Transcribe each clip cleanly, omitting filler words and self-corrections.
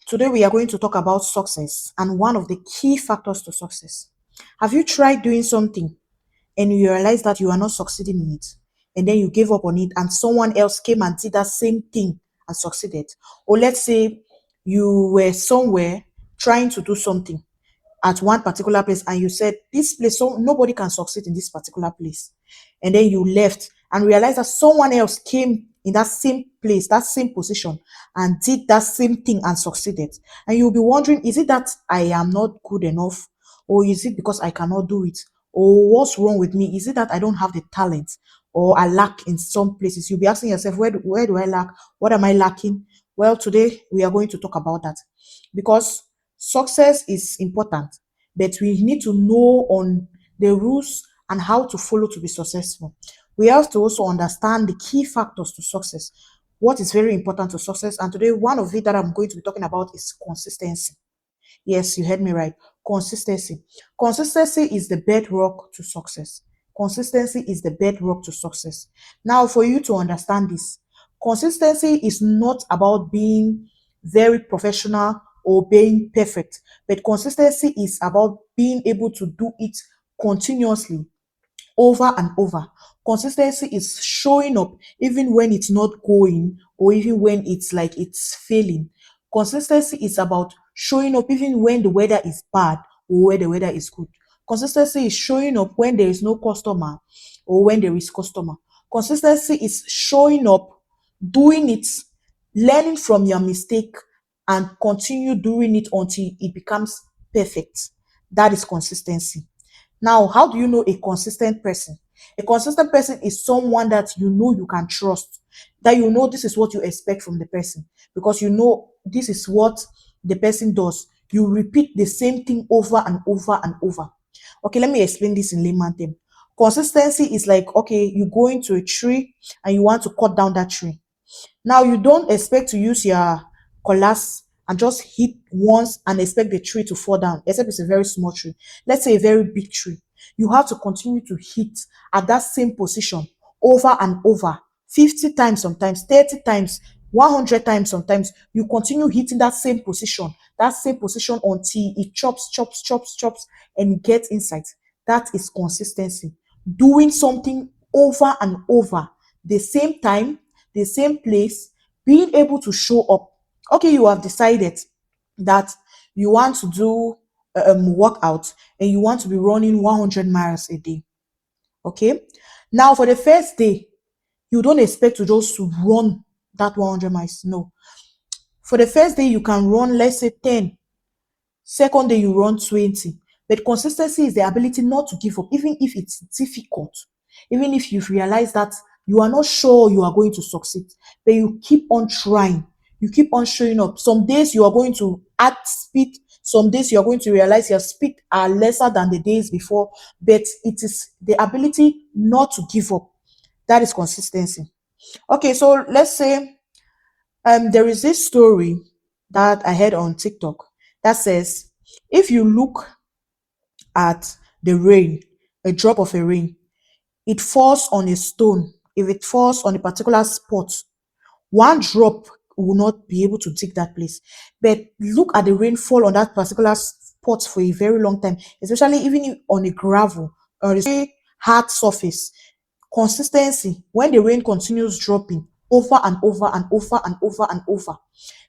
Today we are going to talk about success and one of the key factors to success. Have you tried doing something and you realize that you are not succeeding in it, and then you gave up on it and someone else came and did that same thing and succeeded? Or let's say you were somewhere trying to do something at one particular place and you said this place, so nobody can succeed in this particular place, and then you left and realized that someone else came in that same place, that same position, and did that same thing and succeeded. And you'll be wondering, is it that I am not good enough, or is it because I cannot do it, or what's wrong with me? Is it that I don't have the talent, or I lack in some places? You'll be asking yourself, where do I lack? What am I lacking? Well, today we are going to talk about that, because success is important, but we need to know on the rules and how to follow to be successful. We have to also understand the key factors to success, what is very important to success. And today, one of it that I'm going to be talking about is consistency. Yes, you heard me right. Consistency. Consistency is the bedrock to success. Consistency is the bedrock to success. Now, for you to understand this, consistency is not about being very professional or being perfect, but consistency is about being able to do it continuously over and over. Consistency is showing up even when it's not going, or even when it's like it's failing. Consistency is about showing up even when the weather is bad or when the weather is good. Consistency is showing up when there is no customer or when there is customer. Consistency is showing up, doing it, learning from your mistake, and continue doing it until it becomes perfect. That is consistency. Now, how do you know a consistent person? A consistent person is someone that you know you can trust, that you know this is what you expect from the person, because you know this is what the person does. You repeat the same thing over and over and over. Okay, let me explain this in layman term. Consistency is like, okay, you go into a tree and you want to cut down that tree. Now, you don't expect to use your cutlass and just hit once and expect the tree to fall down, except it's a very small tree. Let's say a very big tree. You have to continue to hit at that same position over and over, 50 times sometimes, 30 times, 100 times sometimes. You continue hitting that same position until it chops, chops, chops, chops, and gets inside. That is consistency. Doing something over and over, the same time, the same place, being able to show up. Okay, you have decided that you want to do workout and you want to be running 100 miles a day. Okay, now for the first day, you don't expect to just run that 100 miles. No, for the first day, you can run, let's say 10. Second day, you run 20. But consistency is the ability not to give up, even if it's difficult, even if you realize that you are not sure you are going to succeed, but you keep on trying, you keep on showing up. Some days you are going to add speed, some days you are going to realize your speed are lesser than the days before, but it is the ability not to give up. That is consistency. Okay, so let's say there is this story that I heard on TikTok that says if you look at the rain, a drop of a rain, it falls on a stone. If it falls on a particular spot, one drop will not be able to dig that place. But look at the rainfall on that particular spot for a very long time, especially even on a gravel or a very hard surface. Consistency, when the rain continues dropping over and over and over and over and over,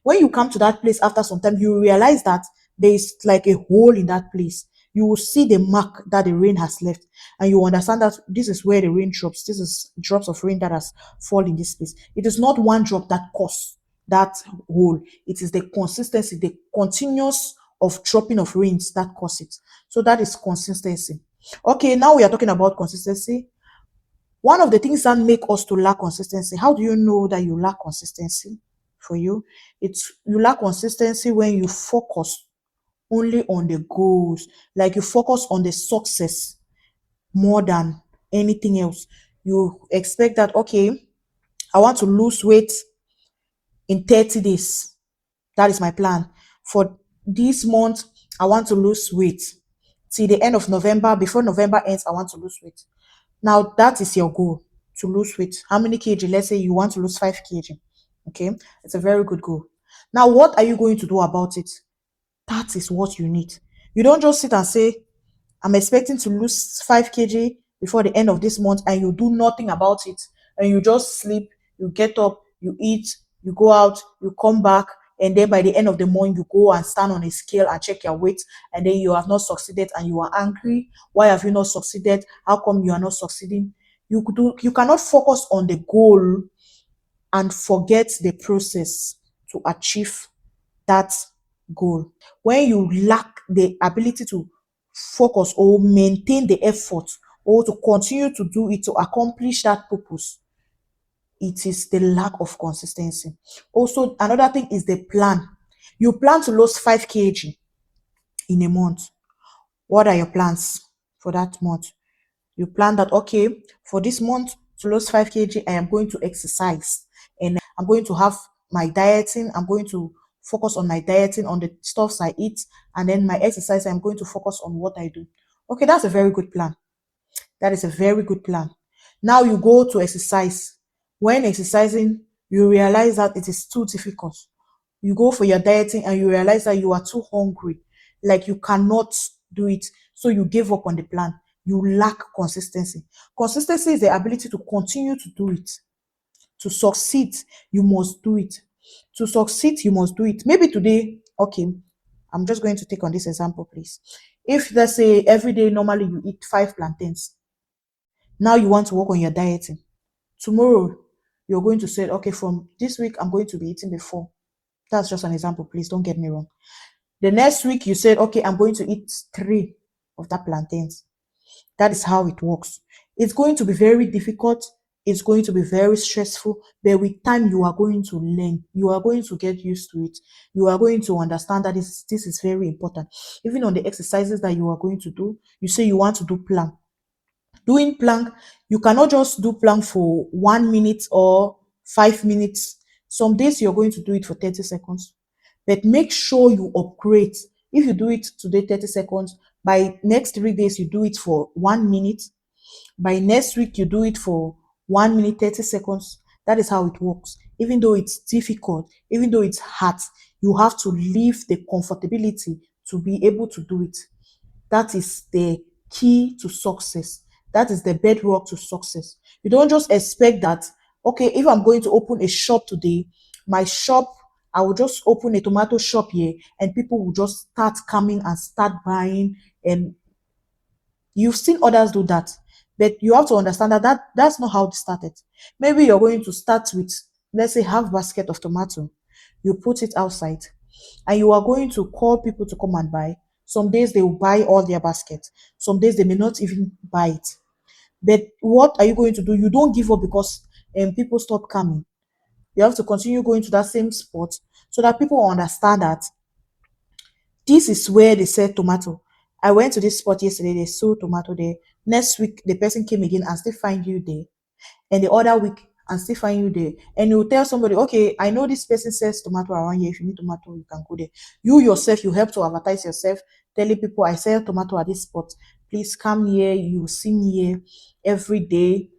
when you come to that place after some time, you realize that there is like a hole in that place. You will see the mark that the rain has left, and you understand that this is where the rain drops. This is drops of rain that has fallen in this place. It is not one drop that caused that hole. It is the consistency, the continuous of dropping of rains that cause it. So that is consistency. Okay, now we are talking about consistency. One of the things that make us to lack consistency, how do you know that you lack consistency? For you, it's you lack consistency when you focus only on the goals, like you focus on the success more than anything else. You expect that, okay, I want to lose weight in 30 days. That is my plan. For this month, I want to lose weight. Till the end of November, before November ends, I want to lose weight. Now, that is your goal, to lose weight. How many kg? Let's say you want to lose 5 kg. Okay, it's a very good goal. Now, what are you going to do about it? That is what you need. You don't just sit and say, I'm expecting to lose 5 kg before the end of this month, and you do nothing about it. And you just sleep, you get up, you eat, you go out, you come back, and then by the end of the month, you go and stand on a scale and check your weight, and then you have not succeeded and you are angry. Why have you not succeeded? How come you are not succeeding? You cannot focus on the goal and forget the process to achieve that goal. When you lack the ability to focus or maintain the effort or to continue to do it to accomplish that purpose, it is the lack of consistency. Also, another thing is the plan. You plan to lose 5 kg in a month. What are your plans for that month? You plan that, okay, for this month to lose 5 kg, I am going to exercise and I'm going to have my dieting. I'm going to focus on my dieting, on the stuffs I eat, and then my exercise, I'm going to focus on what I do. Okay, that's a very good plan. That is a very good plan. Now you go to exercise. When exercising, you realize that it is too difficult. You go for your dieting and you realize that you are too hungry, like you cannot do it. So you give up on the plan. You lack consistency. Consistency is the ability to continue to do it. To succeed, you must do it. To succeed, you must do it. Maybe today, okay, I'm just going to take on this example, please. If let's say every day normally you eat 5 plantains, now you want to work on your dieting. Tomorrow, you're going to say, okay, from this week, I'm going to be eating the 4. That's just an example, please don't get me wrong. The next week, you said, okay, I'm going to eat 3 of that plantains. That is how it works. It's going to be very difficult. It's going to be very stressful. But with time, you are going to learn. You are going to get used to it. You are going to understand that this is very important. Even on the exercises that you are going to do, you say you want to do plank. Doing plank, you cannot just do plank for 1 minute or 5 minutes. Some days you're going to do it for 30 seconds. But make sure you upgrade. If you do it today 30 seconds, by next 3 days you do it for 1 minute. By next week you do it for 1 minute 30 seconds. That is how it works. Even though it's difficult, even though it's hard, you have to leave the comfortability to be able to do it. That is the key to success. That is the bedrock to success. You don't just expect that, okay, if I'm going to open a shop today, my shop, I will just open a tomato shop here and people will just start coming and start buying. And you've seen others do that. But you have to understand that, that's not how it started. Maybe you're going to start with, let's say, half basket of tomato. You put it outside and you are going to call people to come and buy. Some days they will buy all their basket. Some days they may not even buy it. But what are you going to do? You don't give up because people stop coming. You have to continue going to that same spot so that people understand that this is where they sell tomato. I went to this spot yesterday, they sold tomato there. Next week, the person came again and still find you there. And the other week, and still find you there. And you tell somebody, okay, I know this person sells tomato around here. If you need tomato, you can go there. You yourself, you help to advertise yourself, telling people, I sell tomato at this spot. Please come here. You see me here every day,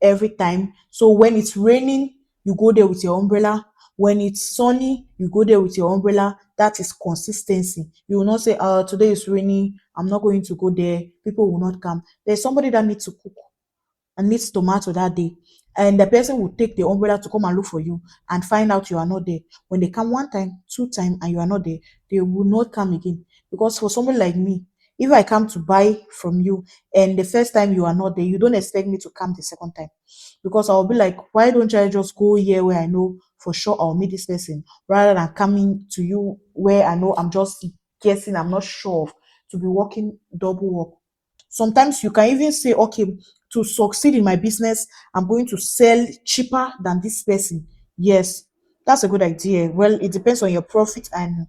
every time. So when it's raining, you go there with your umbrella. When it's sunny, you go there with your umbrella. That is consistency. You will not say, today is raining. I'm not going to go there. People will not come. There's somebody that needs to cook and needs tomato that day. And the person will take the umbrella to come and look for you and find out you are not there. When they come 1 time, 2 time, and you are not there, they will not come again. Because for somebody like me, if I come to buy from you and the first time you are not there, you don't expect me to come the second time. Because I'll be like, why don't I just go here where I know for sure I'll meet this person rather than coming to you where I know I'm just guessing, I'm not sure of, to be working double work. Sometimes you can even say, okay, to succeed in my business, I'm going to sell cheaper than this person. Yes, that's a good idea. Well, it depends on your profit and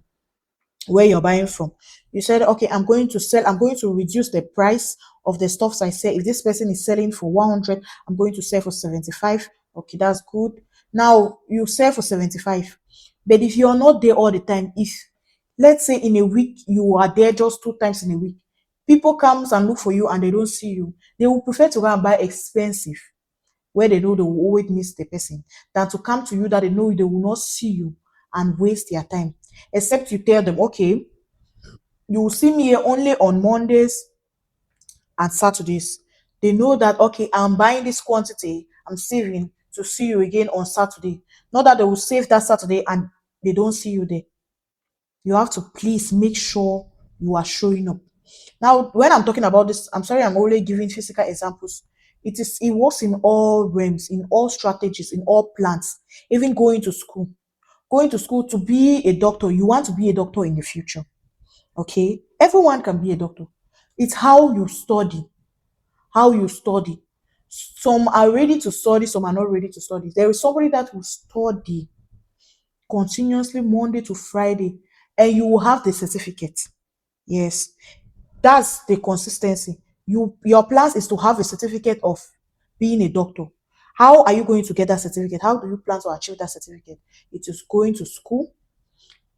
where you're buying from. You said, okay, I'm going to reduce the price of the stuffs I sell. If this person is selling for 100, I'm going to sell for 75. Okay, that's good. Now you sell for 75. But if you're not there all the time, if let's say in a week you are there just 2 times in a week, people comes and look for you and they don't see you, they will prefer to go and buy expensive where they know they will always miss the person than to come to you that they know they will not see you and waste their time. Except you tell them, okay, you will see me here only on Mondays and Saturdays. They know that, okay, I'm buying this quantity, I'm saving to see you again on Saturday. Not that they will save that Saturday and they don't see you there. You have to please make sure you are showing up. Now, when I'm talking about this, I'm sorry, I'm only giving physical examples. It works in all realms, in all strategies, in all plans, even going to school. Going to school to be a doctor, you want to be a doctor in the future. Okay? Everyone can be a doctor. It's how you study. How you study. Some are ready to study, some are not ready to study. There is somebody that will study continuously Monday to Friday, and you will have the certificate. Yes, that's the consistency. Your plans is to have a certificate of being a doctor. How are you going to get that certificate? How do you plan to achieve that certificate? It is going to school,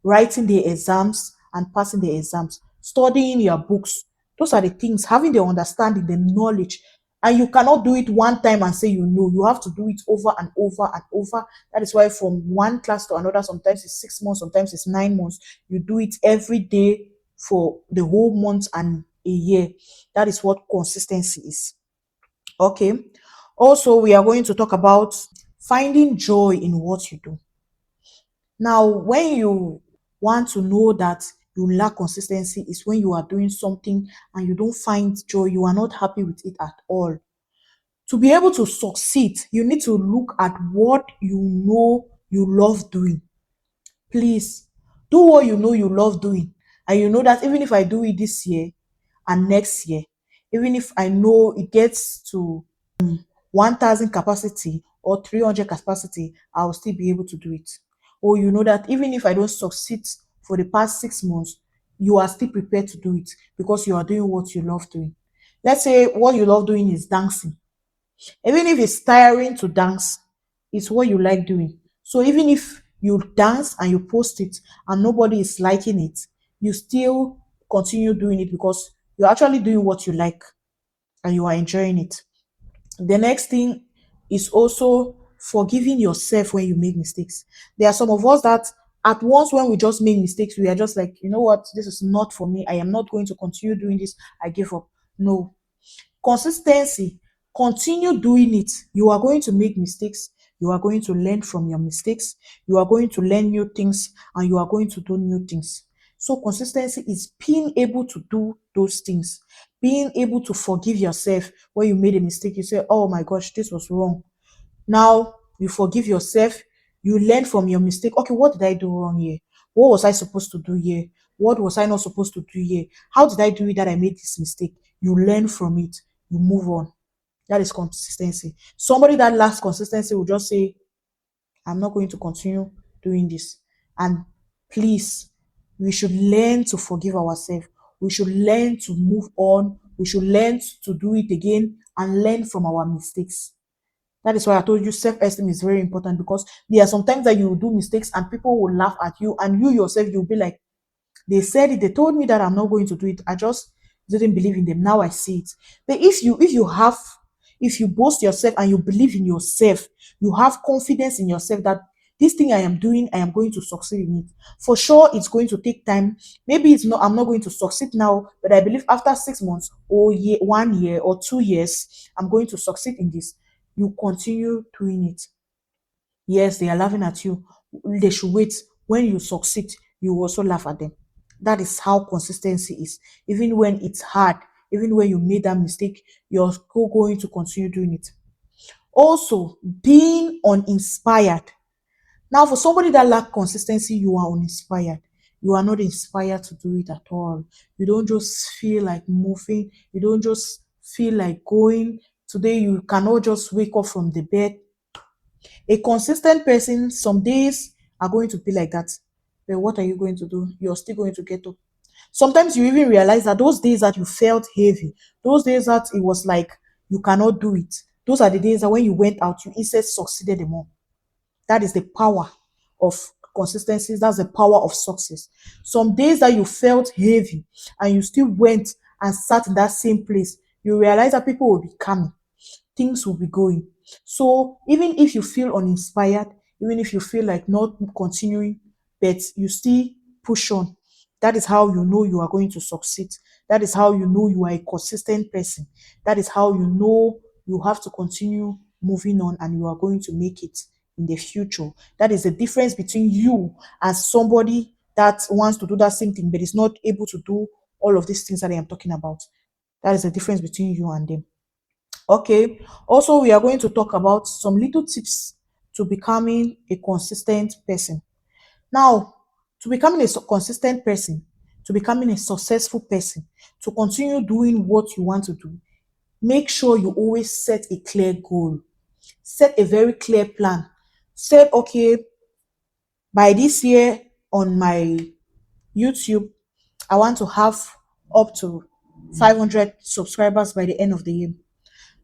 writing the exams and passing the exams, studying your books. Those are the things, having the understanding, the knowledge. And you cannot do it one time and say you know. You have to do it over and over and over. That is why from one class to another, sometimes it's 6 months, sometimes it's 9 months. You do it every day for the whole month and a year. That is what consistency is. Okay. Also, we are going to talk about finding joy in what you do. Now, when you want to know that you lack consistency is when you are doing something and you don't find joy, you are not happy with it at all. To be able to succeed, you need to look at what you know you love doing. Please do what you know you love doing. And you know that even if I do it this year and next year, even if I know it gets to 1,000 capacity or 300 capacity, I'll still be able to do it. Or you know that even if I don't succeed for the past 6 months, you are still prepared to do it because you are doing what you love doing. Let's say what you love doing is dancing. Even if it's tiring to dance, it's what you like doing. So even if you dance and you post it and nobody is liking it, you still continue doing it because you're actually doing what you like and you are enjoying it. The next thing is also forgiving yourself when you make mistakes. There are some of us that at once when we just make mistakes, we are just like, you know what, this is not for me. I am not going to continue doing this. I give up. No. Consistency. Continue doing it. You are going to make mistakes. You are going to learn from your mistakes. You are going to learn new things and you are going to do new things. So consistency is being able to do those things, being able to forgive yourself when you made a mistake. You say, oh my gosh, this was wrong. Now you forgive yourself, you learn from your mistake. Okay, what did I do wrong here? What was I supposed to do here? What was I not supposed to do here? How did I do it that I made this mistake? You learn from it, you move on. That is consistency. Somebody that lacks consistency will just say, I'm not going to continue doing this. And please, we should learn to forgive ourselves. We should learn to move on. We should learn to do it again and learn from our mistakes. That is why I told you self-esteem is very important because there are sometimes that you will do mistakes and people will laugh at you and you yourself, you'll be like, they said it, they told me that I'm not going to do it. I just didn't believe in them. Now I see it. But if you boast yourself and you believe in yourself, you have confidence in yourself that this thing I am doing, I am going to succeed in it. For sure, it's going to take time. Maybe it's not, I'm not going to succeed now, but I believe after 6 months or year, 1 year or 2 years, I'm going to succeed in this. You continue doing it. Yes, they are laughing at you. They should wait. When you succeed, you will also laugh at them. That is how consistency is. Even when it's hard, even when you made that mistake, you're still going to continue doing it. Also, being uninspired. Now, for somebody that lack consistency, you are uninspired. You are not inspired to do it at all. You don't just feel like moving. You don't just feel like going. Today, you cannot just wake up from the bed. A consistent person, some days are going to be like that. But what are you going to do? You're still going to get up. Sometimes you even realize that those days that you felt heavy, those days that it was like you cannot do it, those are the days that when you went out, you instead succeeded the more. That is the power of consistency. That's the power of success. Some days that you felt heavy and you still went and sat in that same place, you realize that people will be coming, things will be going. So even if you feel uninspired, even if you feel like not continuing, but you still push on. That is how you know you are going to succeed. That is how you know you are a consistent person. That is how you know you have to continue moving on and you are going to make it in the future. That is the difference between you as somebody that wants to do that same thing but is not able to do all of these things that I am talking about. That is the difference between you and them. Okay. Also, we are going to talk about some little tips to becoming a consistent person. Now, to becoming a consistent person, to becoming a successful person, to continue doing what you want to do, make sure you always set a clear goal. Set a very clear plan. Set, okay, by this year on my YouTube, I want to have up to 500 subscribers by the end of the year.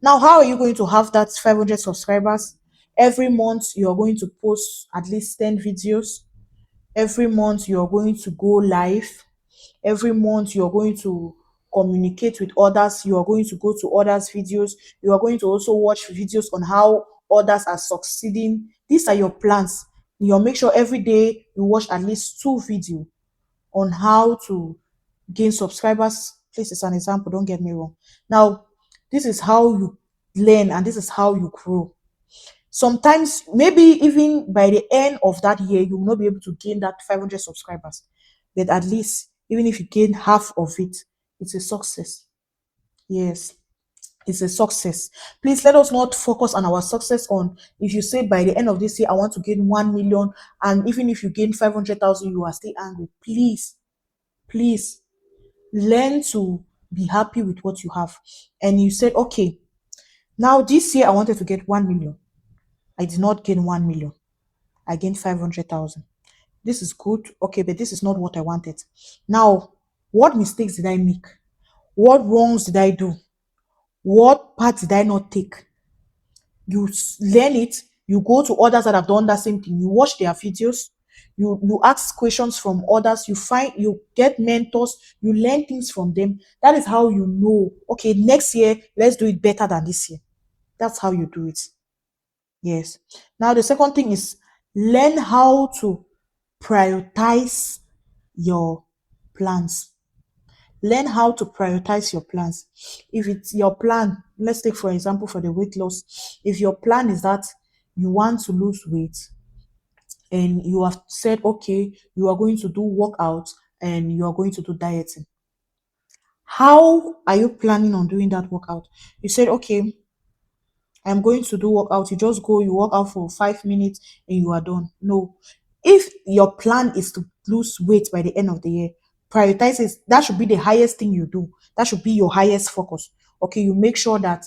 Now, how are you going to have that 500 subscribers? Every month, you're going to post at least 10 videos. Every month, you're going to go live. Every month, you're going to communicate with others. You are going to go to others' videos. You are going to also watch videos on how others are succeeding. These are your plans. You'll make sure every day you watch at least 2 videos on how to gain subscribers. This is an example, don't get me wrong. Now, this is how you learn and this is how you grow. Sometimes, maybe even by the end of that year, you will not be able to gain that 500 subscribers. But at least, even if you gain half of it, it's a success. Yes, it's a success. Please let us not focus on our success on if you say by the end of this year, I want to gain 1 million, and even if you gain 500,000, you are still angry. Please learn to be happy with what you have. And you said, okay, now this year I wanted to get 1 million. I did not gain 1 million. I gained 500,000. This is good. Okay, but this is not what I wanted. Now, what mistakes did I make? What wrongs did I do? What part did I not take? You learn it. You go to others that have done that same thing. You watch their videos. You ask questions from others. You get mentors. You learn things from them. That is how you know. Okay, next year let's do it better than this year. That's how you do it. Yes. Now the second thing is learn how to prioritize your plans. Learn how to prioritize your plans. If it's your plan, let's take for example for the weight loss. If your plan is that you want to lose weight and you have said, okay, you are going to do workout and you are going to do dieting. How are you planning on doing that workout? You said, okay, I'm going to do workout. You just go, you work out for 5 minutes and you are done. No. If your plan is to lose weight by the end of the year, prioritize it. That should be the highest thing you do. That should be your highest focus. Okay, you make sure that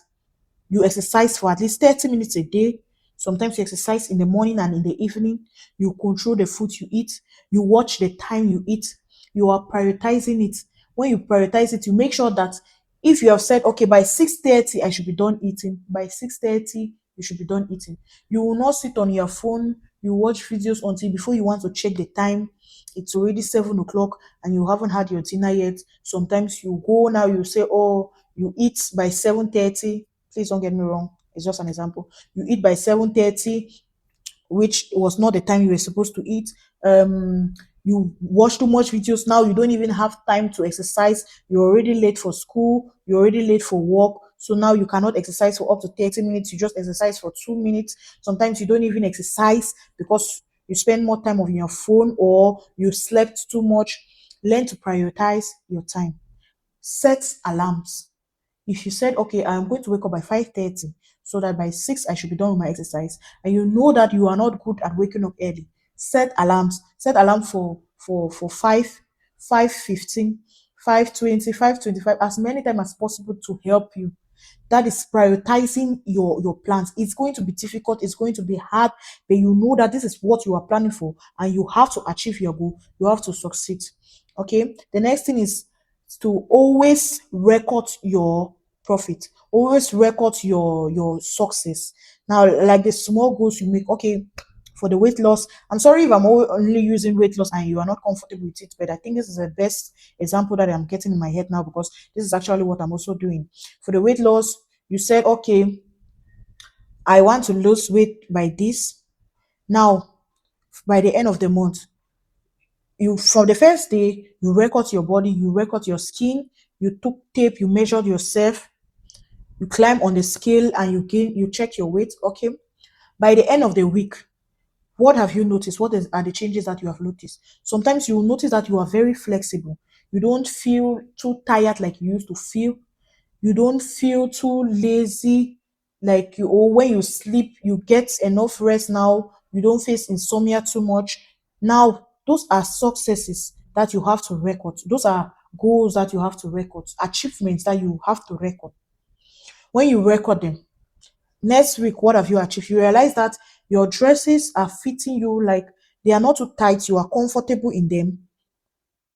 you exercise for at least 30 minutes a day. Sometimes you exercise in the morning and in the evening. You control the food you eat. You watch the time you eat. You are prioritizing it. When you prioritize it, you make sure that if you have said, okay, by 6:30, I should be done eating. By 6:30, you should be done eating. You will not sit on your phone. You watch videos until before you want to check the time. It's already 7 o'clock and you haven't had your dinner yet. Sometimes you go now, you say, oh, you eat by 7:30. Please don't get me wrong. It's just an example. You eat by 7:30, which was not the time you were supposed to eat. You watch too much videos now. You don't even have time to exercise. You're already late for school. You're already late for work. So now you cannot exercise for up to 30 minutes. You just exercise for 2 minutes. Sometimes you don't even exercise because you spend more time on your phone or you slept too much. Learn to prioritize your time. Set alarms. If you said, okay, I'm going to wake up by 5:30 so that by 6 I should be done with my exercise, and you know that you are not good at waking up early, set alarms. Set alarm for 5, 5:15, 5:20, 5:25, as many times as possible to help you. That is prioritizing your plans. It's going to be difficult, it's going to be hard, but you know that this is what you are planning for and you have to achieve your goal. You have to succeed. Okay. The next thing is to always record your profit. Always record your success. Now, like the small goals you make, okay, for the weight loss. I'm sorry if I'm only using weight loss and you are not comfortable with it, but I think this is the best example that I'm getting in my head now because this is actually what I'm also doing. For the weight loss, you said, okay, I want to lose weight by this. Now, by the end of the month, You from the first day, you record your body, you record your skin, you took tape, you measured yourself, you climb on the scale and you check your weight. Okay. By the end of the week, what have you noticed? Are the changes that you have noticed? Sometimes you will notice that you are very flexible. You don't feel too tired like you used to feel. You don't feel too lazy like you, or when you sleep, you get enough rest now. You don't face insomnia too much. Now, those are successes that you have to record. Those are goals that you have to record, achievements that you have to record. When you record them, next week, what have you achieved? You realize that your dresses are fitting you, like they are not too tight, you are comfortable in them.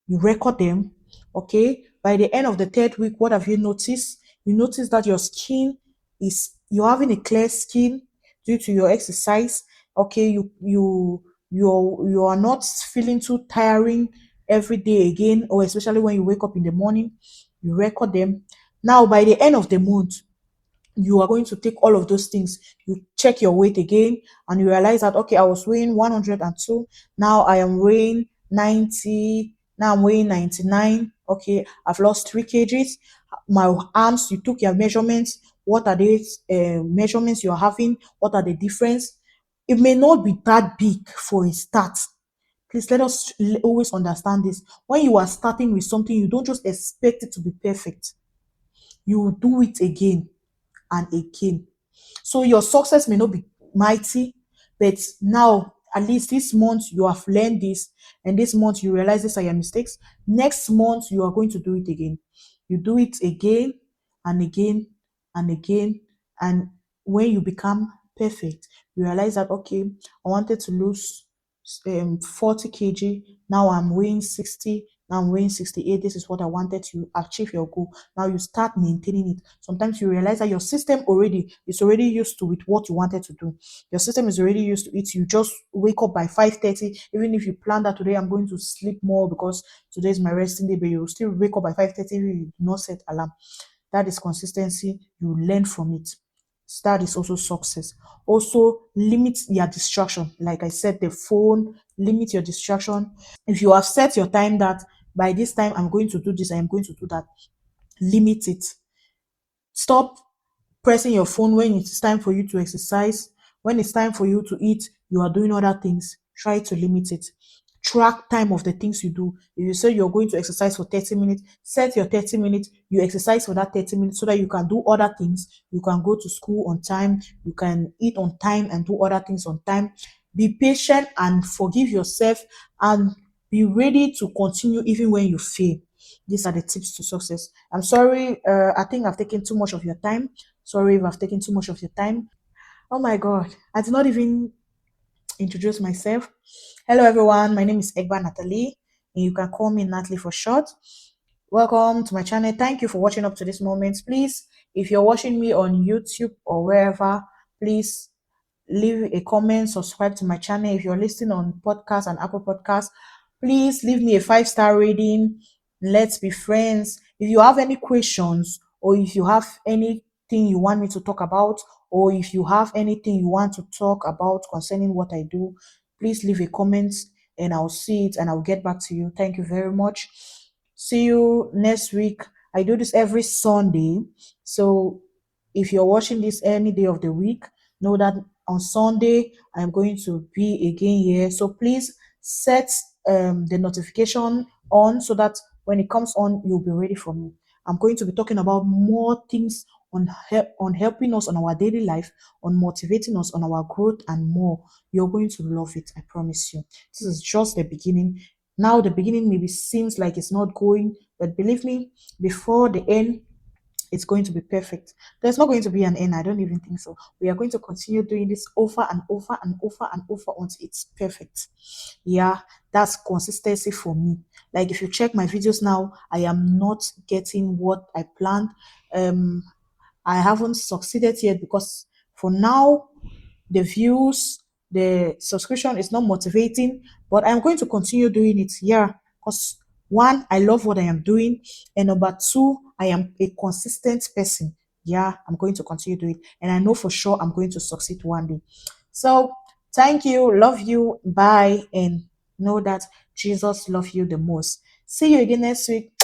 You record them. Okay. By the end of the third week, what have you noticed? You notice that your skin you're having a clear skin due to your exercise. Okay. You are not feeling too tiring every day again, or especially when you wake up in the morning. You record them. Now, by the end of the month, you are going to take all of those things. You check your weight again and you realize that, okay, I was weighing 102. Now I am weighing 90. Now I'm weighing 99. Okay, I've lost 3 kgs. My arms, you took your measurements. What are these measurements you're having? What are the difference? It may not be that big for a start. Please let us always understand this. When you are starting with something, you don't just expect it to be perfect. You will do it again and again. So your success may not be mighty, but now at least this month you have learned this, and this month you realize these are your mistakes. Next month you are going to do it again. You do it again and again and again. And when you become perfect, you realize that, okay, I wanted to lose 40 kg. Now I'm weighing 60. Now I'm weighing 68. This is what I wanted to achieve your goal. Now you start maintaining it. Sometimes you realize that your system already is already used to with what you wanted to do. Your system is already used to it. You just wake up by 5:30. Even if you plan that today I'm going to sleep more because today is my resting day, but you will still wake up by 5:30 if you do not set alarm. That is consistency. You learn from it. That is also success. Also, limit your distraction. Like I said, the phone, limit your distraction. If you have set your time that by this time I'm going to do this, I am going to do that, limit it. Stop pressing your phone when it's time for you to exercise. When it's time for you to eat, you are doing other things. Try to limit it. Track time of the things you do. If you say you're going to exercise for 30 minutes, set your 30 minutes. You exercise for that 30 minutes so that you can do other things. You can go to school on time. You can eat on time and do other things on time. Be patient and forgive yourself, and be ready to continue even when you fail. These are the tips to success. I'm sorry, I think I've taken too much of your time. Sorry if I've taken too much of your time. Oh my God, I did not even introduce myself. Hello, everyone. My name is Egba Natalie, and you can call me Natalie for short. Welcome to my channel. Thank you for watching up to this moment. Please, if you're watching me on YouTube or wherever, please leave a comment, subscribe to my channel. If you're listening on podcast and Apple Podcasts, please leave me a 5-star rating. Let's be friends. If you have any questions, or if you have anything you want me to talk about, or if you have anything you want to talk about concerning what I do, please leave a comment and I'll see it and I'll get back to you. Thank you very much. See you next week. I do this every Sunday. So if you're watching this any day of the week, know that on Sunday I'm going to be again here. So please set the notification on so that when it comes on, you'll be ready for me. I'm going to be talking about more things on helping us on our daily life, on motivating us on our growth, and more. You're going to love it, I promise you. This is just the beginning. Now the beginning maybe seems like it's not going, but believe me, before the end, it's going to be perfect. There's not going to be an end. I don't even think so. We are going to continue doing this over and over and over and over until it's perfect. Yeah, that's consistency for me. Like if you check my videos now, I am not getting what I planned. Um, I haven't succeeded yet because for now, the views, the subscription is not motivating, but I'm going to continue doing it. Yeah, because one, I love what I am doing, and number two, I am a consistent person. Yeah, I'm going to continue doing it, and I know for sure I'm going to succeed one day. So, thank you, love you, bye, and know that Jesus loves you the most. See you again next week.